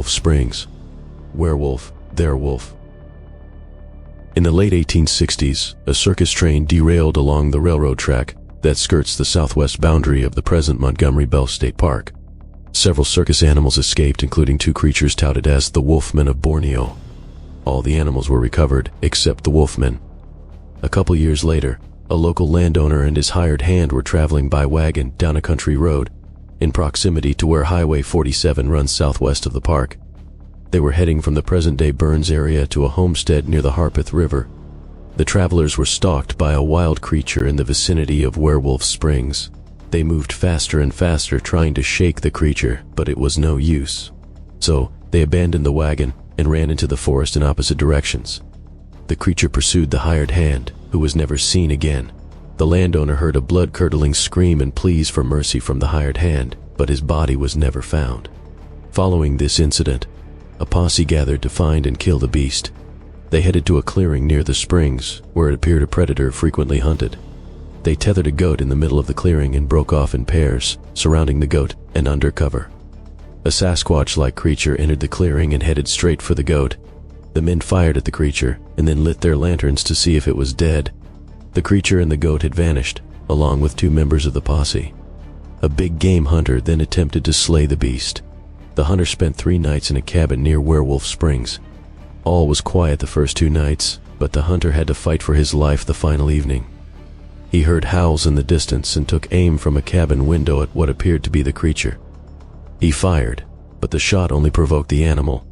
Werewolf Springs. Werewolf, their wolf. In the late 1860s, a circus train derailed along the railroad track that skirts the southwest boundary of the present Montgomery Bell State Park. Several circus animals escaped, including two creatures touted as the Wolfmen of Borneo. All the animals were recovered, except the Wolfmen. A couple years later, a local landowner and his hired hand were traveling by wagon down a country road in proximity to where Highway 47 runs southwest of the park. They were heading from the present-day Burns area to a homestead near the Harpeth River. The travelers were stalked by a wild creature in the vicinity of Werewolf Springs. They moved faster and faster trying to shake the creature, but it was no use. So, they abandoned the wagon and ran into the forest in opposite directions. The creature pursued the hired hand, who was never seen again. The landowner heard a blood-curdling scream and pleas for mercy from the hired hand, but his body was never found. Following this incident, a posse gathered to find and kill the beast. They headed to a clearing near the springs, where it appeared a predator frequently hunted. They tethered a goat in the middle of the clearing and broke off in pairs, surrounding the goat and under cover. A Sasquatch-like creature entered the clearing and headed straight for the goat. The men fired at the creature and then lit their lanterns to see if it was dead. The creature and the goat had vanished, along with two members of the posse. A big game hunter then attempted to slay the beast. The hunter spent 3 nights in a cabin near Werewolf Springs. All was quiet the first 2 nights, but the hunter had to fight for his life the final evening. He heard howls in the distance and took aim from a cabin window at what appeared to be the creature. He fired, but the shot only provoked the animal.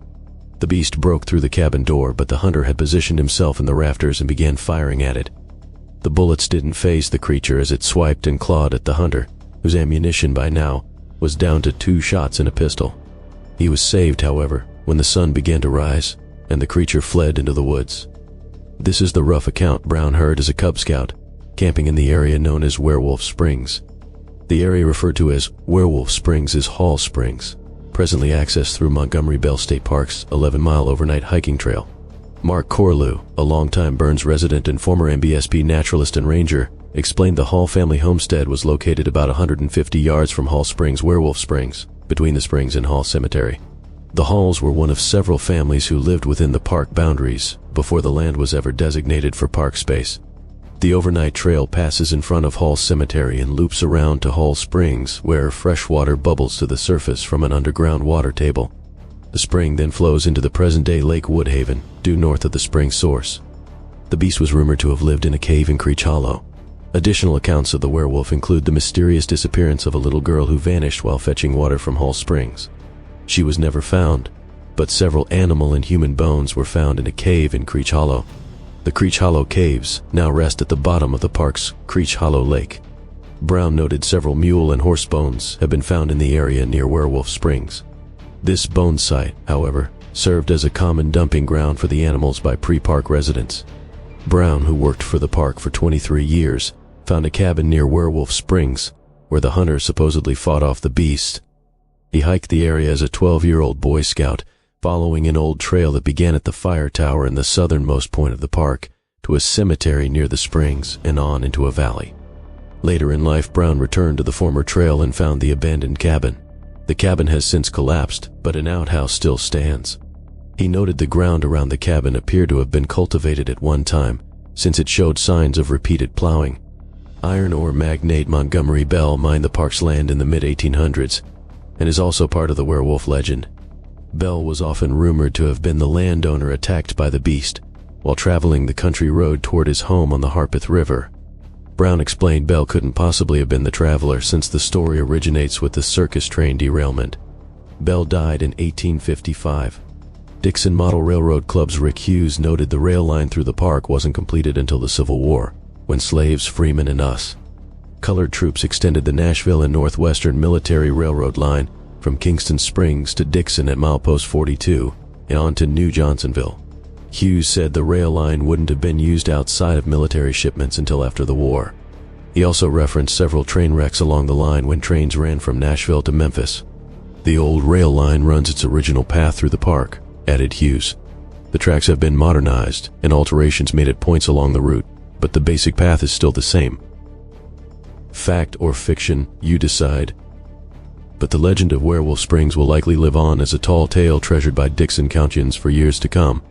The beast broke through the cabin door, but the hunter had positioned himself in the rafters and began firing at it. The bullets didn't faze the creature as it swiped and clawed at the hunter, whose ammunition by now was down to 2 shots in a pistol. He was saved, however, when the sun began to rise and the creature fled into the woods. This is the rough account Brown heard as a Cub Scout, camping in the area known as Werewolf Springs. The area referred to as Werewolf Springs is Hall Springs, presently accessed through Montgomery Bell State Park's 11-mile overnight hiking trail. Mark Corlew, a longtime Burns resident and former MBSP naturalist and ranger, explained the Hall family homestead was located about 150 yards from Hall Springs, Werewolf Springs, between the springs and Hall Cemetery. The Halls were one of several families who lived within the park boundaries before the land was ever designated for park space. The overnight trail passes in front of Hall Cemetery and loops around to Hall Springs, where fresh water bubbles to the surface from an underground water table. The spring then flows into the present-day Lake Woodhaven, due north of the spring source. The beast was rumored to have lived in a cave in Creech Hollow. Additional accounts of the werewolf include the mysterious disappearance of a little girl who vanished while fetching water from Hall Springs. She was never found, but several animal and human bones were found in a cave in Creech Hollow. The Creech Hollow Caves now rest at the bottom of the park's Creech Hollow Lake. Brown noted several mule and horse bones have been found in the area near Werewolf Springs. This bone site, however, served as a common dumping ground for the animals by pre-park residents. Brown, who worked for the park for 23 years, found a cabin near Werewolf Springs, where the hunter supposedly fought off the beast. He hiked the area as a 12-year-old Boy Scout, following an old trail that began at the fire tower in the southernmost point of the park to a cemetery near the springs and on into a valley. Later in life, Brown returned to the former trail and found the abandoned cabin. The cabin has since collapsed, but an outhouse still stands. He noted the ground around the cabin appeared to have been cultivated at one time, since it showed signs of repeated plowing. Iron ore magnate Montgomery Bell mined the park's land in the mid-1800s and is also part of the werewolf legend. Bell was often rumored to have been the landowner attacked by the beast while traveling the country road toward his home on the Harpeth River. Brown explained Bell couldn't possibly have been the traveler since the story originates with the circus train derailment. Bell died in 1855. Dixon Model Railroad Club's Rick Hughes noted the rail line through the park wasn't completed until the Civil War, when slaves, freemen, and us. Colored troops extended the Nashville and Northwestern Military Railroad line from Kingston Springs to Dixon at milepost 42 and on to New Johnsonville. Hughes said the rail line wouldn't have been used outside of military shipments until after the war. He also referenced several train wrecks along the line when trains ran from Nashville to Memphis. The old rail line runs its original path through the park, added Hughes. The tracks have been modernized and alterations made at points along the route, but the basic path is still the same. Fact or fiction, you decide. but the legend of Werewolf Springs will likely live on as a tall tale treasured by Dixon Countians for years to come.